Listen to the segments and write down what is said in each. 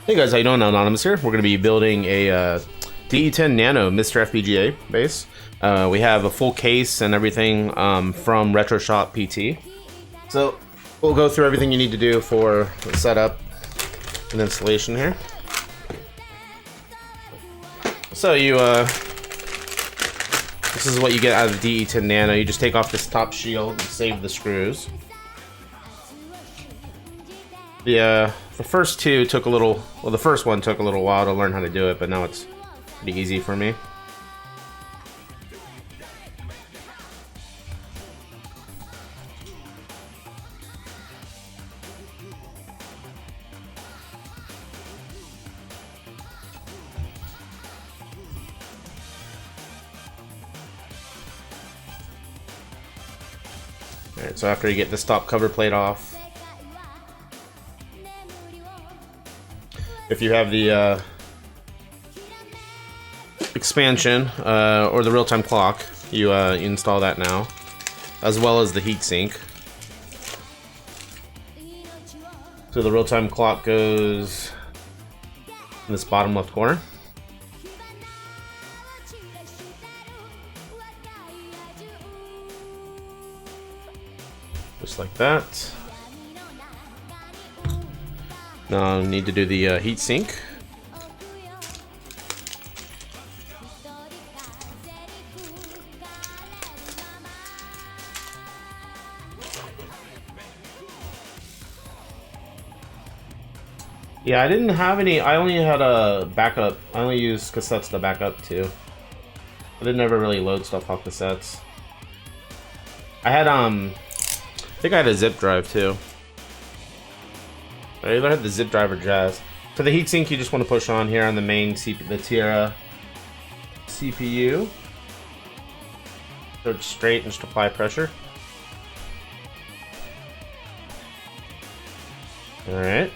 Hey guys, how you doing? Anonymous here. We're going to be building a DE10 Nano MiSTer FPGA base. We have a full case and everything from RetroShop.pt. So we'll go through everything you need to do for the setup and installation here. So this is what you get out of the DE10 Nano. You just take off this top shield and save the screws. The first two took a little, well, the first one took a little while to learn how to do it, but now it's pretty easy for me. Alright, so after you get this top cover plate off, if you have the expansion or the real-time clock, you install that now, as well as the heatsink. So the real-time clock goes in this bottom left corner. Just like that. Now I need to do the heatsink. Yeah, I didn't have any. I only had a backup. I only used cassettes to back up to. I didn't ever really load stuff off cassettes. I had I think I had a zip drive too. I either had the zip drive or Jazz. For the heatsink, you just want to push on here on the main the Tierra CPU. So it's straight and just apply pressure. All right.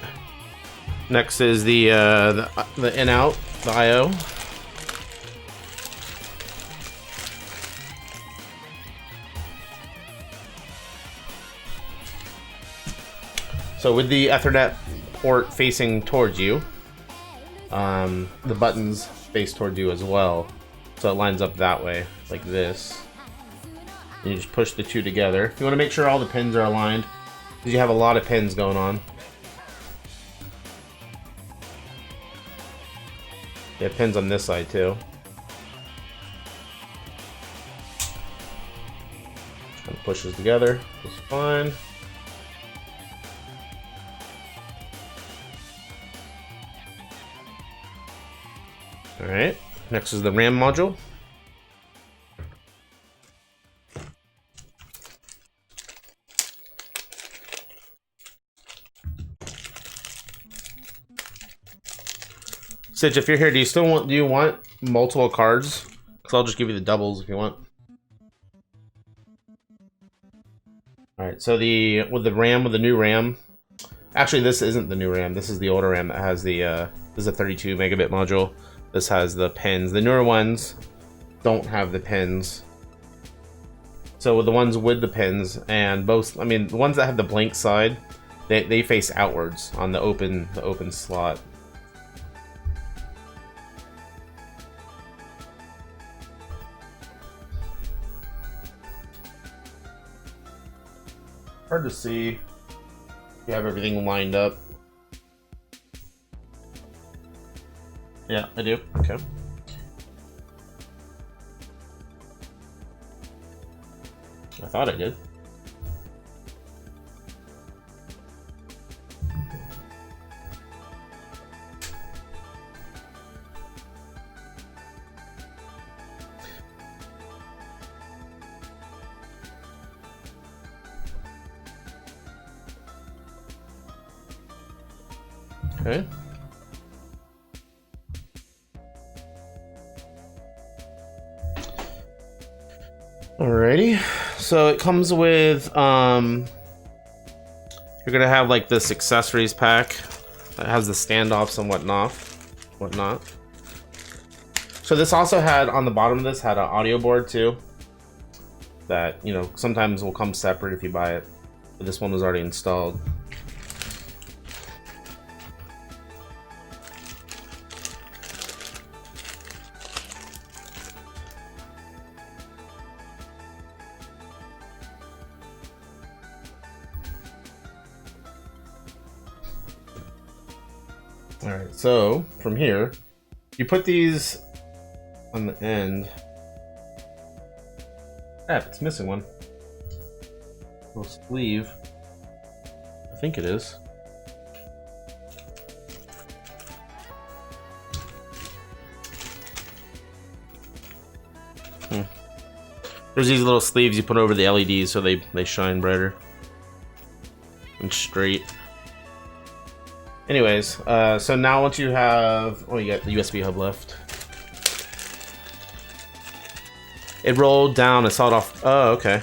Next is the in out, the I/O. So with the Ethernet port facing towards you, the buttons face towards you as well. So it lines up that way, like this. And you just push the two together. You want to make sure all the pins are aligned, because you have a lot of pins going on. You have pins on this side too. Just kind of pushes together, just fine. Alright, next is the RAM module. Sitch, if you're here, do you want multiple cards? Because I'll just give you the doubles if you want. Alright, so with the new RAM. Actually, this isn't the new RAM, this is the older RAM that has the this is a 32 megabit module. This has the pins. The newer ones don't have the pins. So with the ones with the pins, and both, I mean, the ones that have the blank side, they face outwards on the open slot. Hard to see if you have everything lined up. Yeah, I do. Okay. I thought I did. Okay. Alrighty, so it comes with you're gonna have like this accessories pack that has the standoffs and whatnot. So this also had, on the bottom of this, had an audio board too. That, you know, sometimes will come separate if you buy it. But this one was already installed. Alright, so from here, you put these on the end. It's missing one. Little sleeve. I think it is. There's these little sleeves you put over the LEDs so they shine brighter and straight. Anyways, so now once you have, oh, you got the USB hub left. It rolled down and sawed off. Oh, okay.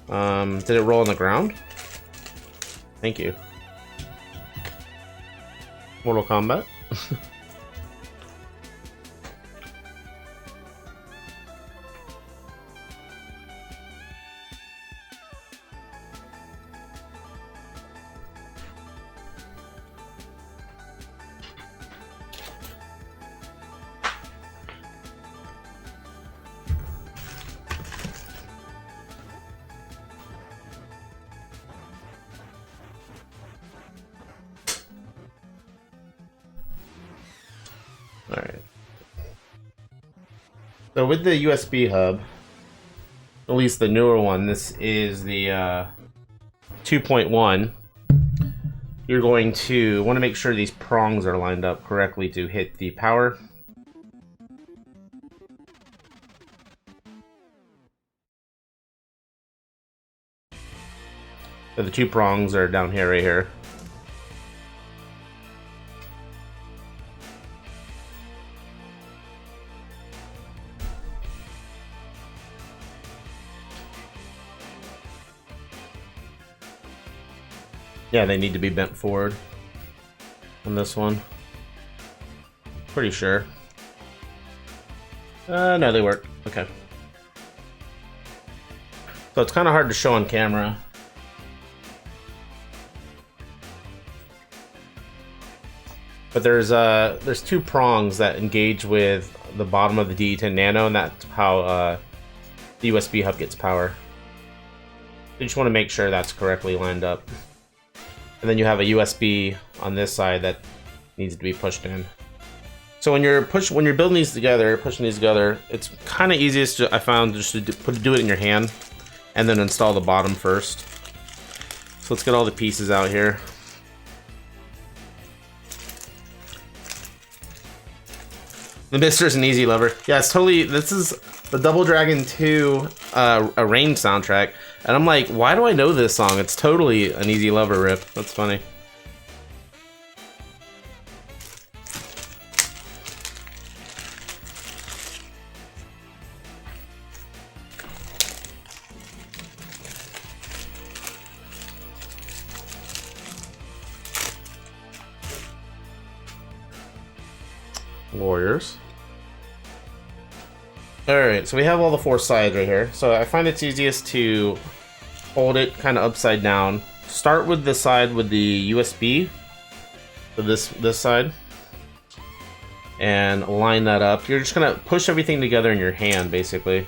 Did it roll on the ground? Thank you. Mortal Kombat. Alright. So with the USB hub, at least the newer one, this is the 2.1. You're going to want to make sure these prongs are lined up correctly to hit the power. So the two prongs are down here, right here. Yeah, they need to be bent forward on this one. Pretty sure. No, they work. Okay. So it's kind of hard to show on camera. But there's two prongs that engage with the bottom of the D10 Nano, and that's how the USB hub gets power. You just want to make sure that's correctly lined up. And then you have a USB on this side that needs to be pushed in. So when you're building these together, pushing these together, it's kind of easiest I found just to do it in your hand, and then install the bottom first. So let's get all the pieces out here. The MiSTer is an easy lever. Yeah, it's totally. This is the Double Dragon 2 a Rain soundtrack, and I'm like, why do I know this song? It's totally an easy lever rip. That's funny. Warriors. Alright, so we have all the four sides right here. So I find it's easiest to hold it kind of upside down. Start with the side with the USB, so this side, and line that up. You're just gonna push everything together in your hand, basically.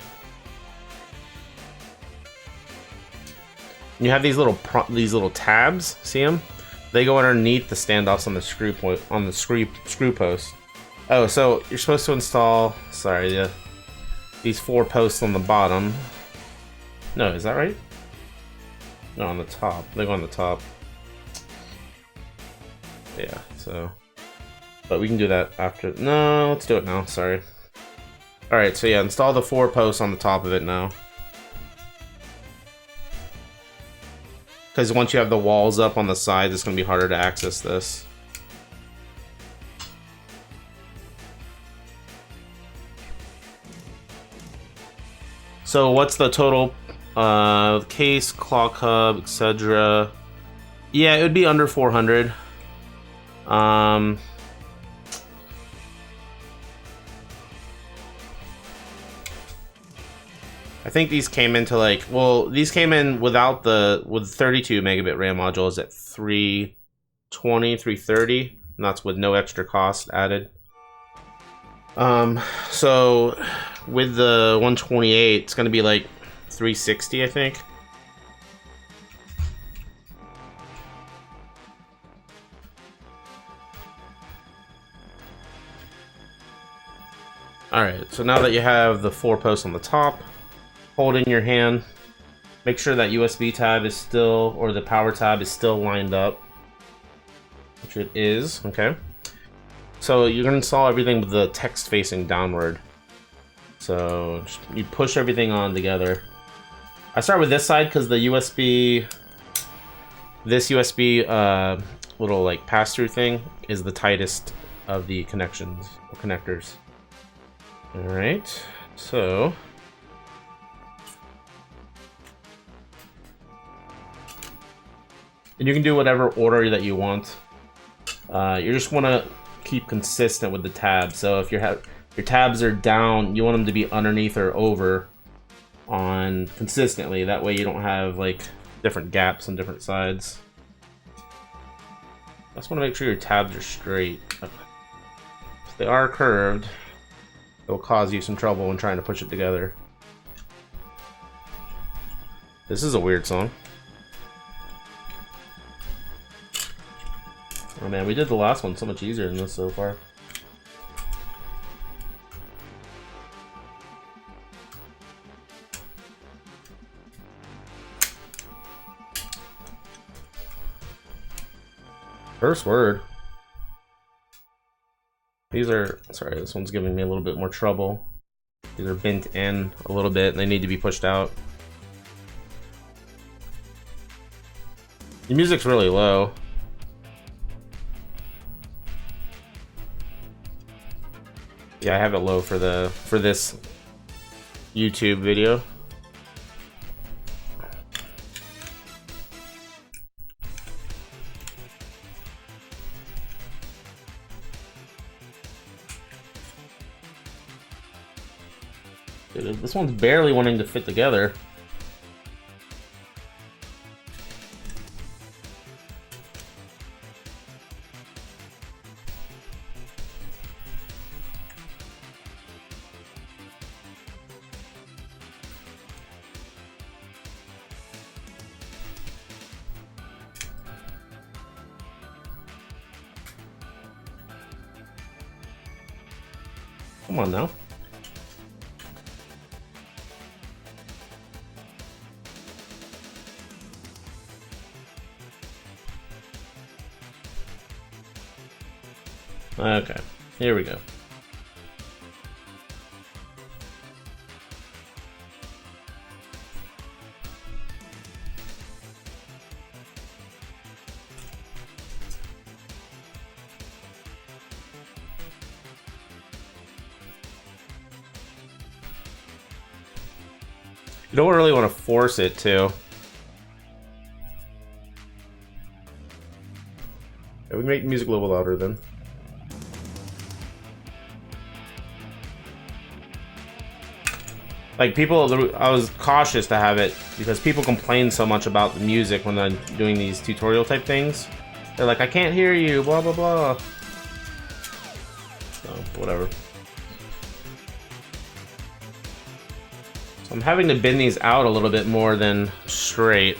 You have these little tabs. See them? They go underneath the standoffs on the screw post. Oh, so you're supposed to install. Sorry, these four posts on the bottom. No, is that right? No, on the top. They go on the top. Yeah, so. But we can do that after. No, let's do it now. Sorry. Alright, so yeah, install the four posts on the top of it now. Because once you have the walls up on the sides, it's going to be harder to access this. So what's the total case, clock hub, etc.? Yeah, it would be under 400. I think these came into like, well, these came in with 32 megabit RAM modules at 320, 330, and that's with no extra cost added. So with the 128, it's gonna be like 360, I think. Alright, so now that you have the 4 posts on the top, hold in your hand, make sure that USB tab is still, or the power tab is still lined up, which it is, okay? So you're going to install everything with the text facing downward. So you push everything on together. I start with this side because the this USB little like pass-through thing is the tightest of the connections or connectors. All right, so and you can do whatever order that you want. You just want to keep consistent with the tabs. So if your tabs are down, you want them to be underneath or over on consistently. That way you don't have like different gaps on different sides. I just want to make sure your tabs are straight. If they are curved, it will cause you some trouble when trying to push it together. This is a weird song. Oh man, we did the last one so much easier than this so far. First word. These are, sorry, this one's giving me a little bit more trouble. These are bent in a little bit and they need to be pushed out. The music's really low. Yeah, I have it low for this YouTube video. Dude, this one's barely wanting to fit together. Come on now. Okay, here we go. You don't really want to force it to. Yeah, we can make the music a little louder then. Like people, I was cautious to have it because people complain so much about the music when they're doing these tutorial type things. They're like, I can't hear you, blah, blah, blah. So, whatever. So I'm having to bend these out a little bit more than straight.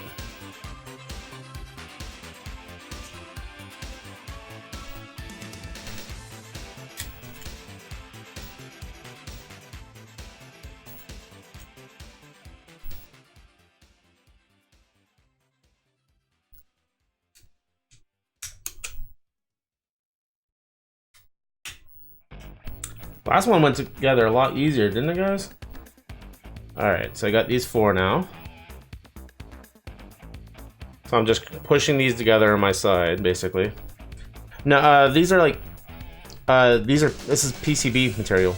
Last one went together a lot easier, didn't it, guys? Alright, so I got these 4 now. So I'm just pushing these together on my side, basically. Now, these are like... this is PCB material.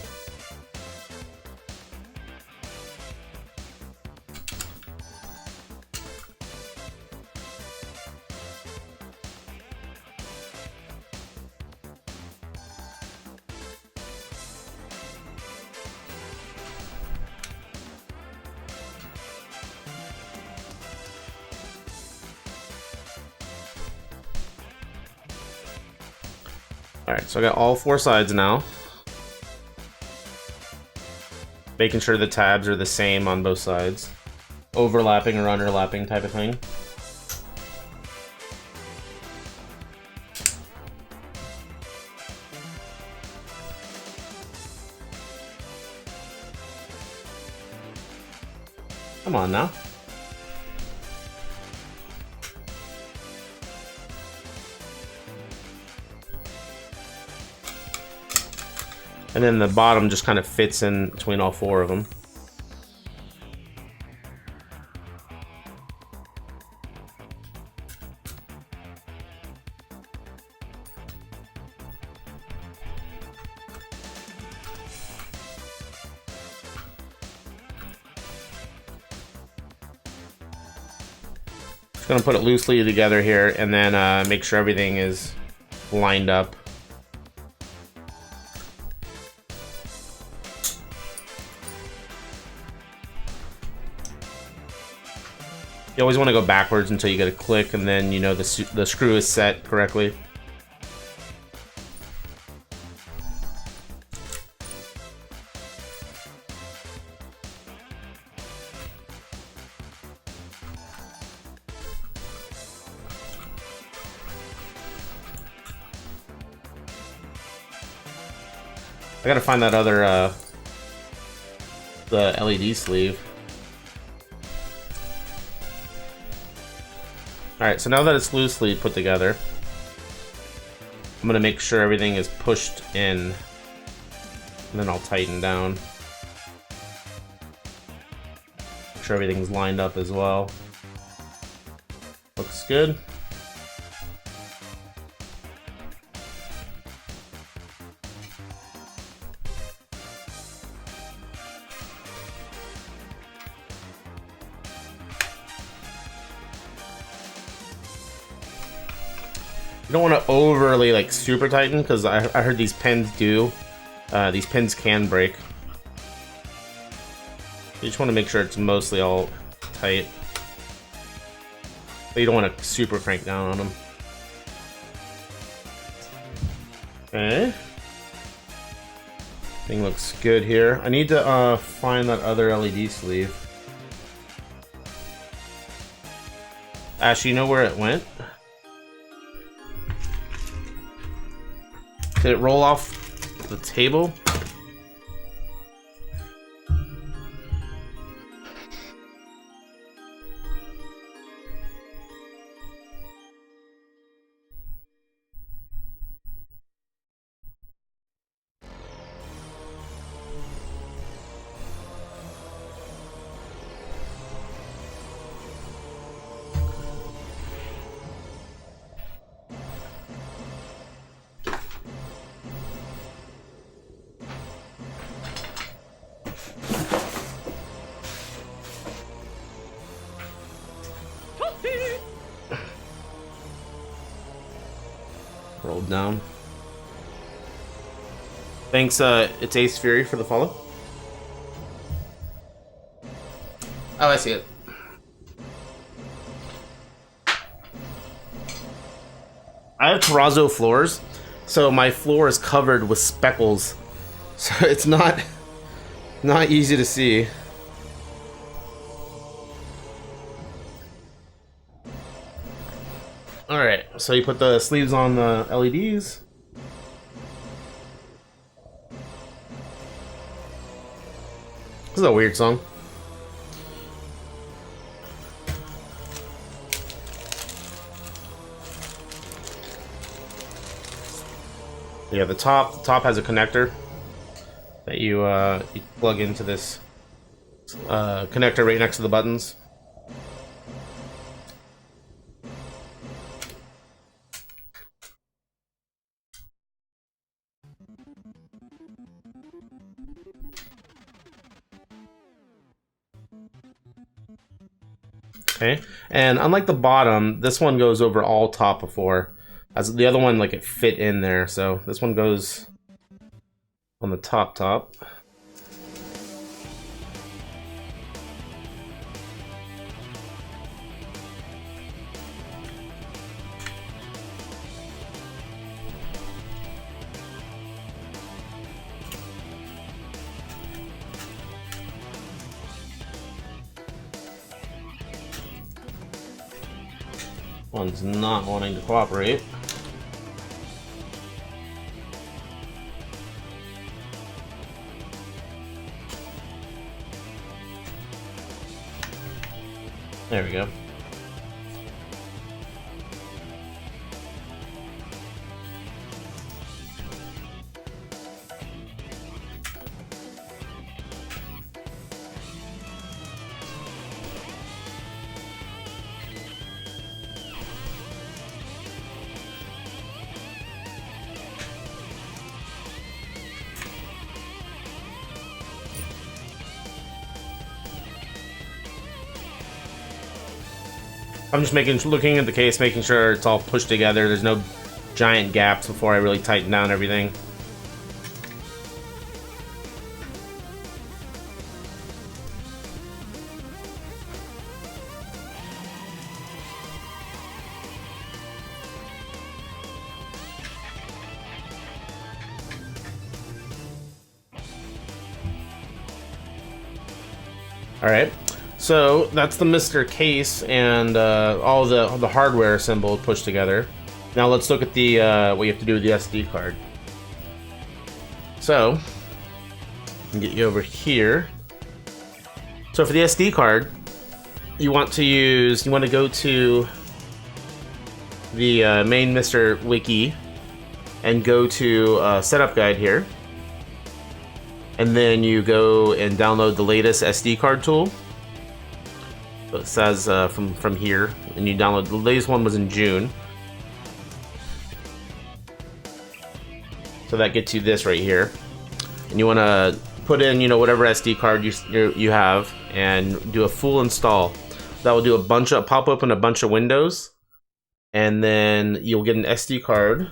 Alright, so I got all 4 sides now. Making sure the tabs are the same on both sides. Overlapping or underlapping type of thing. Come on now. And then the bottom just kind of fits in between all four of them. Just gonna put it loosely together here and then make sure everything is lined up. You always want to go backwards until you get a click, and then you know the screw is set correctly. I gotta find that other the LED sleeve. Alright, so now that it's loosely put together, I'm gonna make sure everything is pushed in, and then I'll tighten down. Make sure everything's lined up as well. Looks good. You don't want to overly like super tighten, because I heard these pins do. These pins can break. You just want to make sure it's mostly all tight. But you don't want to super crank down on them. Okay. Thing looks good here. I need to find that other LED sleeve. Ash, you know where it went? Did it roll off the table? Rolled down. Thanks, it's Ace Fury for the follow. Oh, I see it. I have terrazzo floors, so my floor is covered with speckles, so it's not easy to see. Alright, so you put the sleeves on the LEDs. This is a weird song. Yeah, the top has a connector that you plug into this connector right next to the buttons. Okay, and unlike the bottom, this one goes over all top before. As the other one, like, it fit in there, so this one goes on the top. One's not wanting to cooperate. There we go. I'm just looking at the case, making sure it's all pushed together. There's no giant gaps before I really tighten down everything. All right. So that's the MiSTer case and all the hardware assembled, pushed together. Now let's look at the what you have to do with the SD card. So, I'll get you over here. So for the SD card, you want to go to the main MiSTer wiki and go to setup guide here. And then you go and download the latest SD card tool. So it says from here, and you download the latest one was in June. So that gets you this right here, and you want to put in whatever SD card you have and do a full install. That will do pop open a bunch of windows, and then you'll get an SD card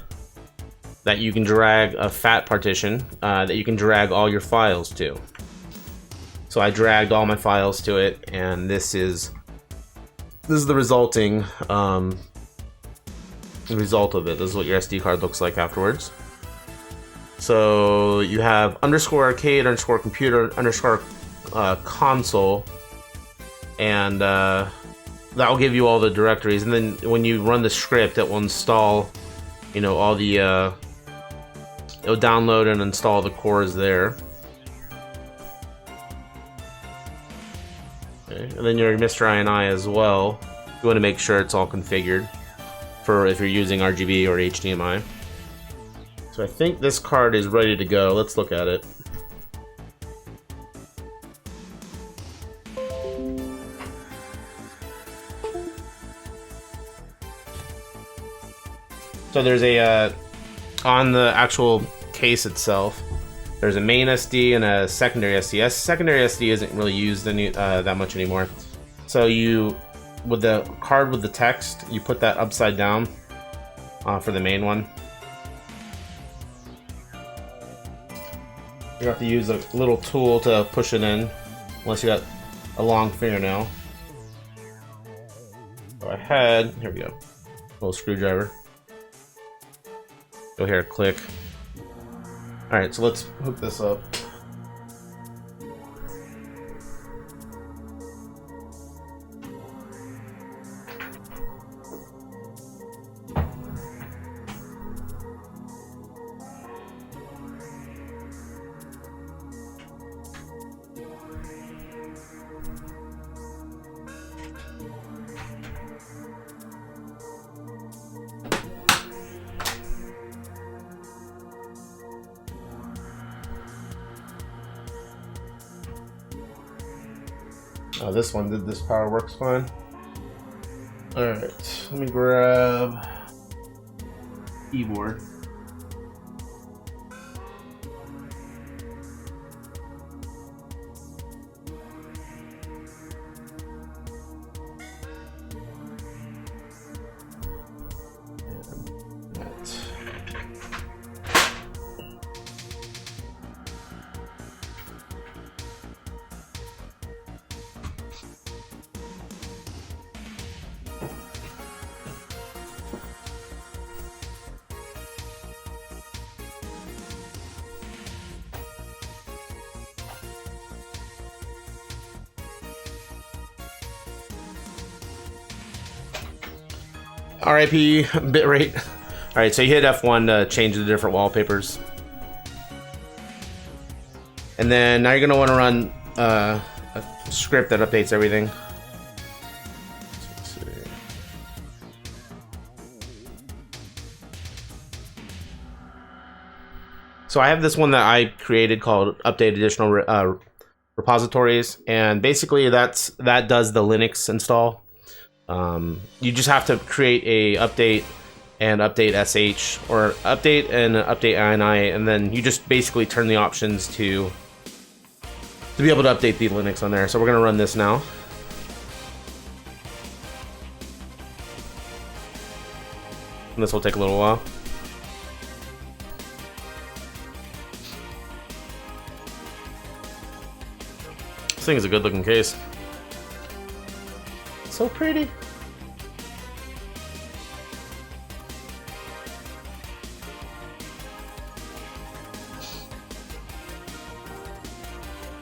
that you can drag a FAT partition that you can drag all your files to. So I dragged all my files to it, and this is the resulting result of it. This is what your SD card looks like afterwards. So you have _arcade, _computer, _console, and that will give you all the directories. And then when you run the script, it will install, all the it'll download and install the cores there. And then your MiSTer INI as well. You want to make sure it's all configured for if you're using RGB or HDMI. So I think this card is ready to go. Let's look at it. So there's a on the actual case itself, there's a main SD and a secondary SD. Secondary SD isn't really used that much anymore. So with the card with the text, you put that upside down for the main one. You have to use a little tool to push it in, unless you got a long fingernail. Go ahead, here we go. Little screwdriver. Go here, click. Alright, so let's hook this up. This one this power works fine. Alright, let me grab keyboard. RIP bitrate. Alright, so you hit F1 to change the different wallpapers. And then now you're going to want to run a script that updates everything. So I have this one that I created called Update Additional Repositories, and basically that does the Linux install. You just have to create a update and update sh, or update and update ini, and then you just basically turn the options to be able to update the Linux on there. So we're gonna run this now. And this will take a little while. This thing is a good looking case. So pretty.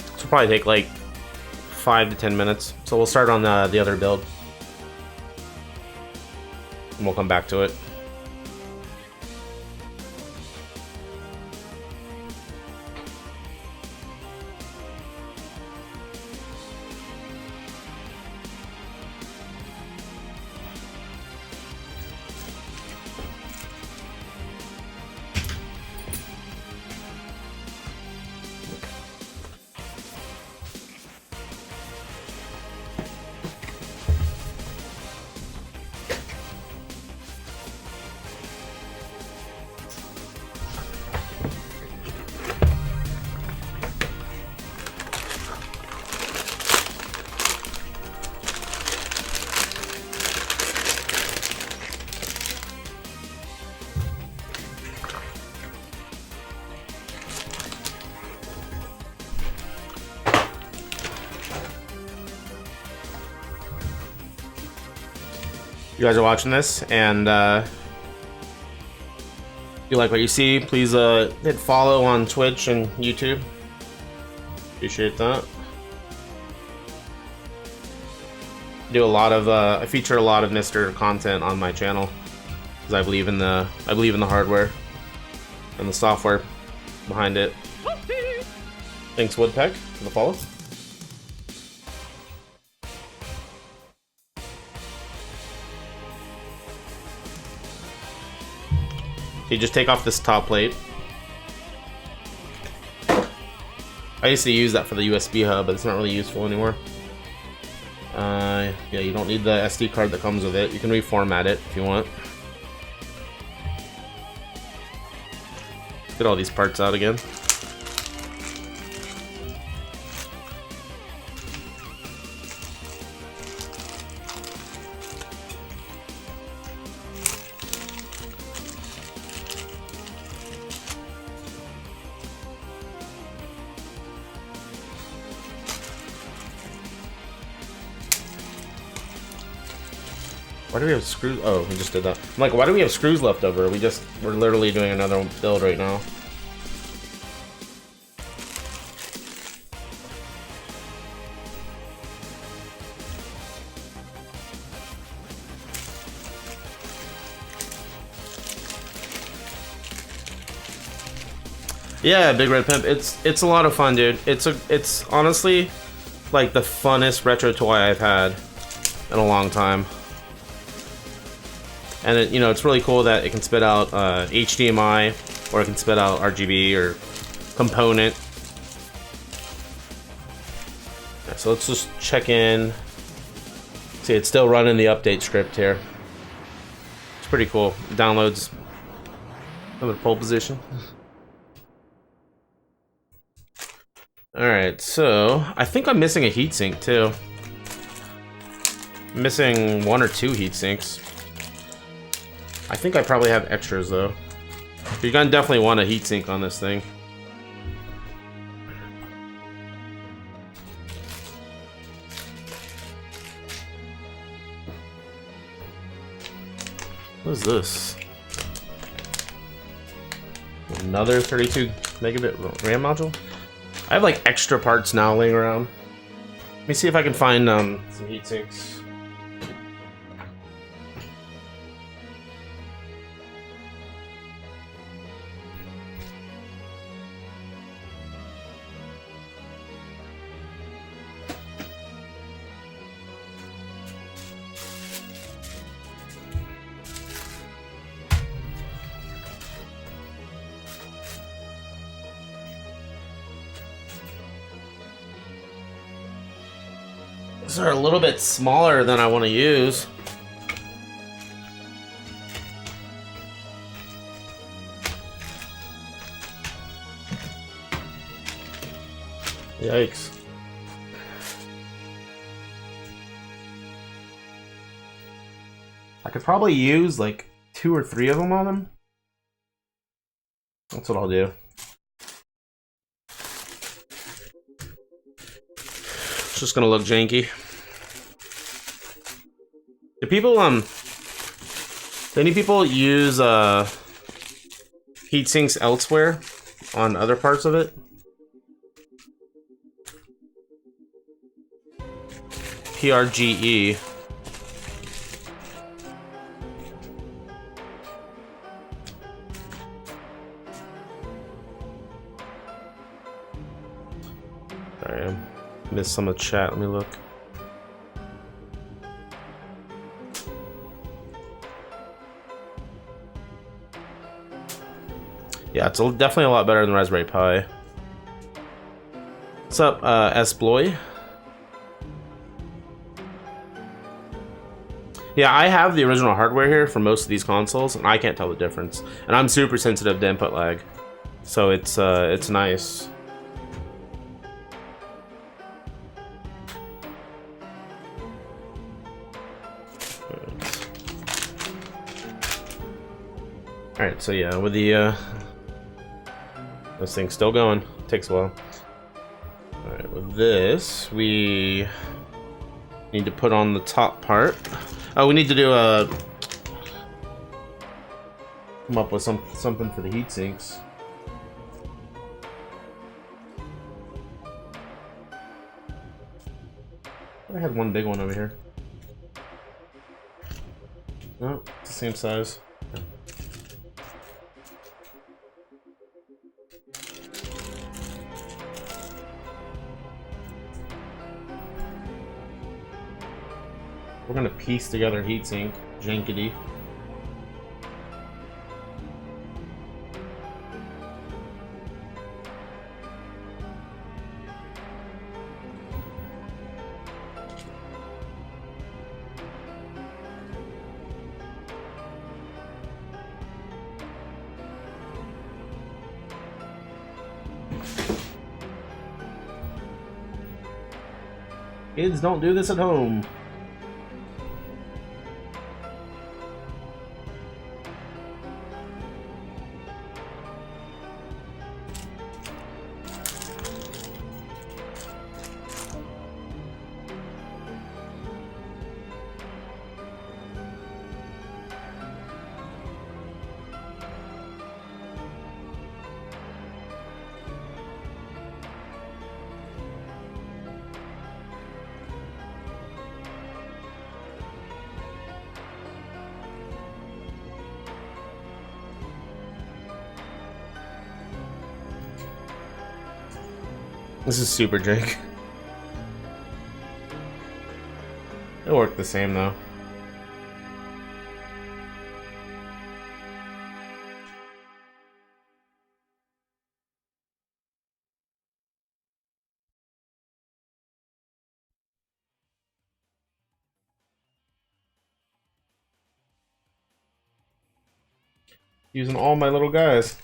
This will probably take like 5 to 10 minutes. So we'll start on the other build. And we'll come back to it. You guys are watching this, and if you like what you see, please hit follow on Twitch and YouTube. Appreciate that. I feature a lot of MiSTer content on my channel because I believe in the hardware and the software behind it. Thanks, Woodpeck, for the follow. You just take off this top plate. I used to use that for the USB hub, but it's not really useful anymore. Yeah, you don't need the SD card that comes with it. You can reformat it if you want. Get all these parts out again. Why do we have screws? Oh, we just did that. I'm like, why do we have screws left over? We're literally doing another build right now. Yeah, Big Red Pimp. It's a lot of fun, dude. It's honestly like the funnest retro toy I've had in a long time. And it's really cool that it can spit out HDMI, or it can spit out RGB or component. Yeah, so let's just check in. See, it's still running the update script here. It's pretty cool. It downloads another pole position. Alright, so I think I'm missing a heatsink too. I'm missing 1 or 2 heatsinks. I think I probably have extras though. You're gonna definitely want a heatsink on this thing. What is this? Another 32 megabit RAM module? I have like extra parts now laying around. Let me see if I can find some heatsinks. These are a little bit smaller than I want to use. Yikes. I could probably use like 2 or 3 of them on them. That's what I'll do. It's just gonna look janky. Do people do any people use heat sinks elsewhere on other parts of it? PRGE. Sorry, I missed some of the chat. Let me look. Yeah, it's definitely a lot better than Raspberry Pi. What's up, S-Bloy? Yeah, I have the original hardware here for most of these consoles, and I can't tell the difference. And I'm super sensitive to input lag, so it's nice. All right, so yeah, with the this thing's still going. Takes a while. All right, with this, we need to put on the top part. Oh, we need to do a come up with something for the heat sinks. I had one big one over here. No, it's the same size. We're gonna piece together heatsink, jankety. Kids, don't do this at home. This is super jank. It'll work the same though. Using all my little guys.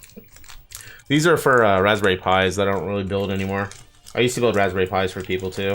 These are for Raspberry Pis that I don't really build anymore. I used to build Raspberry Pis for people too.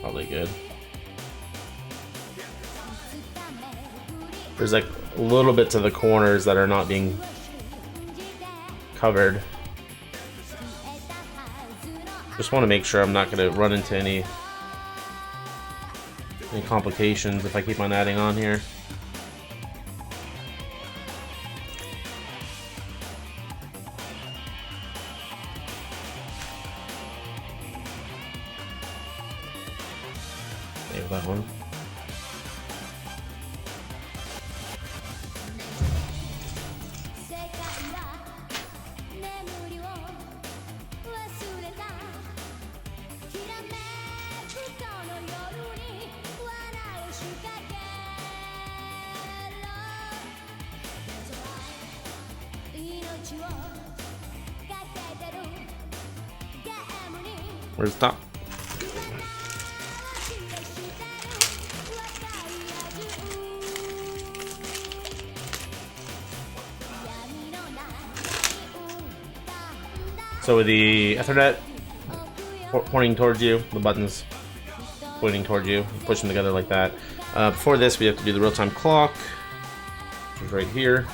Probably good. There's like a little bit to the corners that are not being covered. Just want to make sure I'm not going to run into any any complications if I keep on adding on here. Save that one. Where's the top? So with the Ethernet pointing towards you, the buttons pointing towards you, push them together like that. Before this, we have to do the real-time clock, which is right here.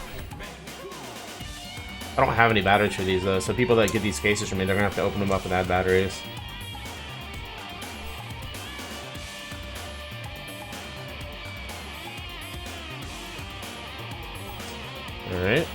I don't have any batteries for these though, so people that get these cases from me, they're gonna have to open them up and add batteries. Alright.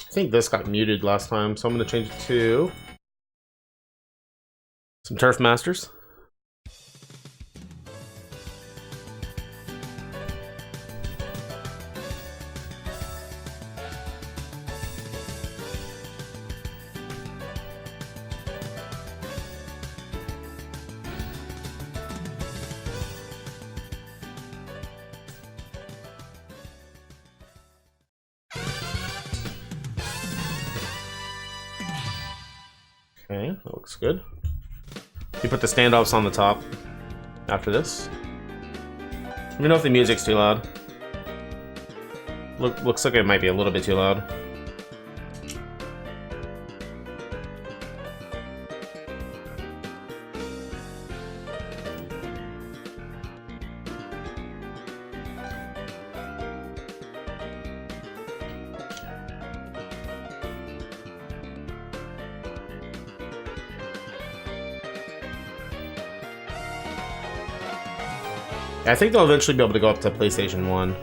I think this got muted last time, so I'm going to change it to some Turf Masters. Okay, that looks good. We put the standoffs on the top after this. Let me know if the music's too loud. Looks like it might be a little bit too loud. I think they'll eventually be able to go up to PlayStation 1.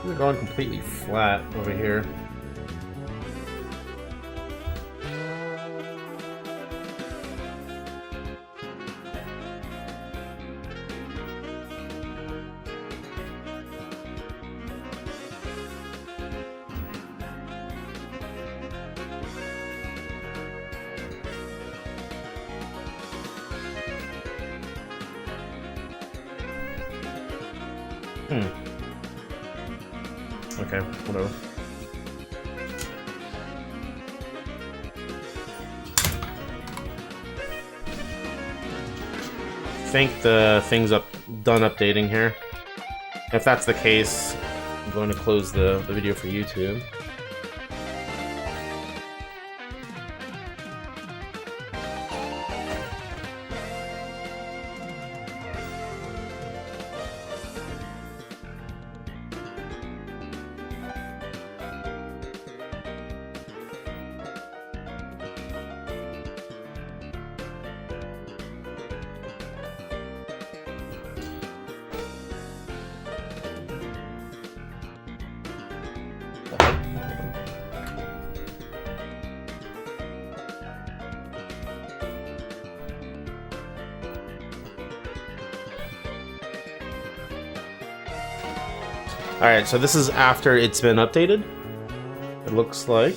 They're going completely flat over here. Okay, whatever. I think the thing's done updating here. If that's the case, I'm going to close the video for YouTube. Alright, so this is after it's been updated, it looks like.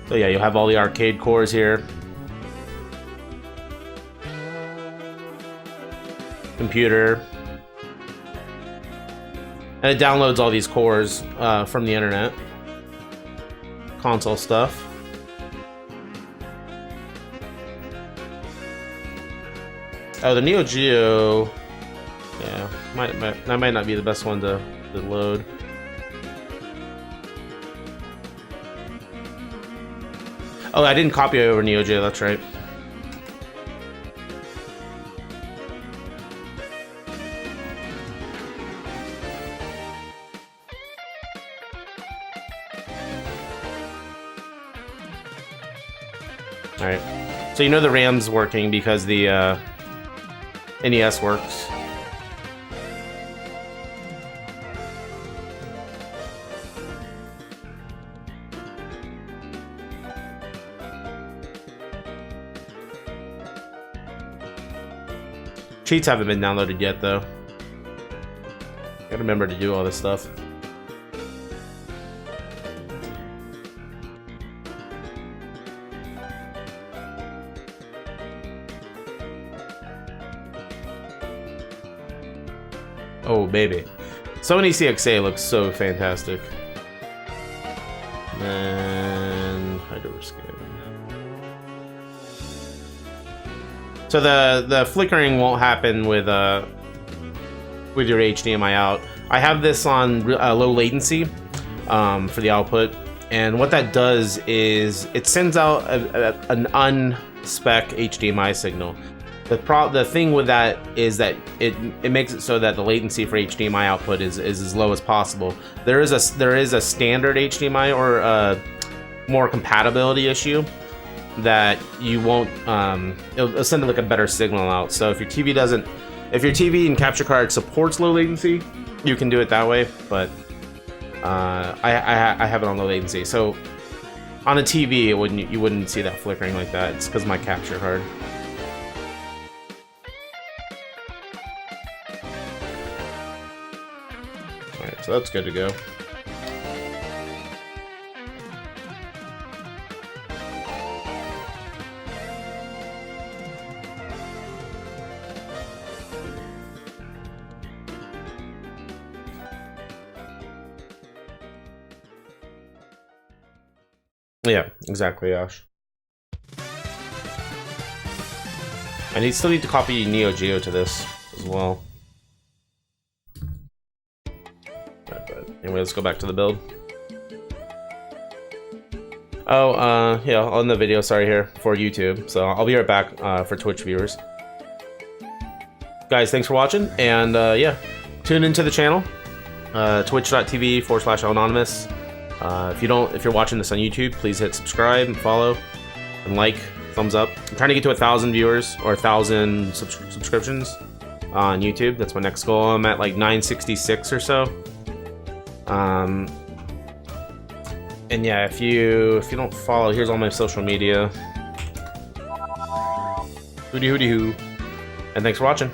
So yeah, you'll have all the arcade cores here. Computer. And it downloads all these cores from the internet. Console stuff. Oh, the Neo Geo Yeah, that might not be the best one to load. Oh, I didn't copy over Neo Geo, that's right. Alright. So you know the RAM's working because the NES works. Cheats haven't been downloaded yet, though. Gotta remember to do all this stuff. Oh, baby. Sony CXA looks so fantastic. And HydroScan. So the flickering won't happen with your HDMI out. I have this on low latency for the output, and what that does is it sends out an unspec HDMI signal. The thing with that is that it makes it so that the latency for HDMI output is as low as possible. There is a standard HDMI or more compatibility issue that you won't it'll send like a better signal out. So if your TV and capture card supports low latency, you can do it that way. But I have it on low latency, so on a TV you wouldn't see that flickering like that. It's because of my capture card. Alright, so that's good to go. Yeah, exactly, Ash. I still need to copy Neo Geo to this as well. Right, but anyway, let's go back to the build. Oh, yeah, on the video, sorry, here for YouTube. So I'll be right back for Twitch viewers. Guys, thanks for watching, and yeah, tune into the channel, twitch.tv/anonymous. If you're watching this on YouTube, please hit subscribe and follow and like, thumbs up. I'm trying to get to 1,000 viewers or 1,000 subscriptions on YouTube. That's my next goal. I'm at like 966 or so. And yeah, if you don't follow, here's all my social media. Hooty hooty hoo. And thanks for watching.